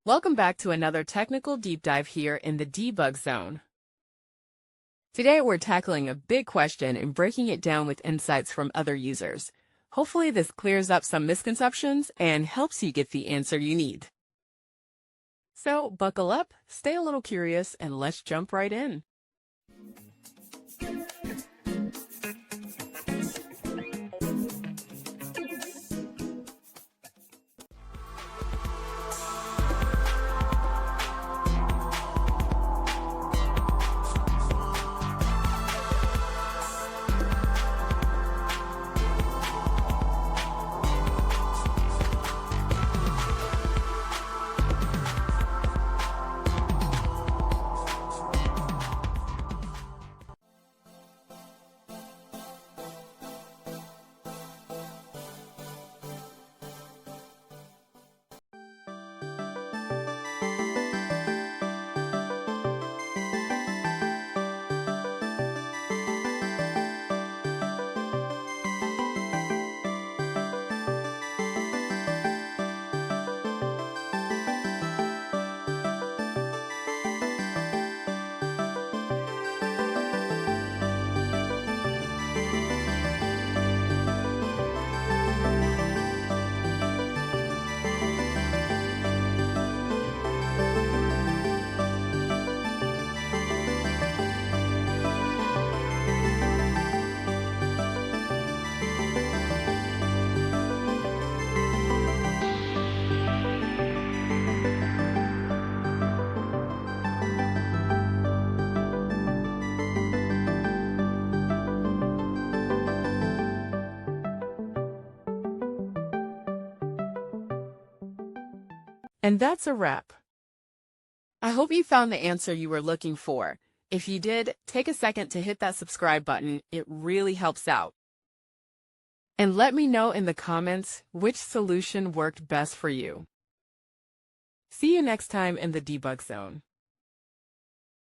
Welcome back to another technical deep dive here in the debug zone. Today we're tackling a big question and breaking it down with insights from other users. Hopefully this clears up some misconceptions and helps you get the answer you need. So buckle up, stay a little curious, and let's jump right in. And that's a wrap. I hope you found the answer you were looking for. If you did, take a second to hit that subscribe button. It really helps out. And let me know in the comments which solution worked best for you. See you next time in the debug zone.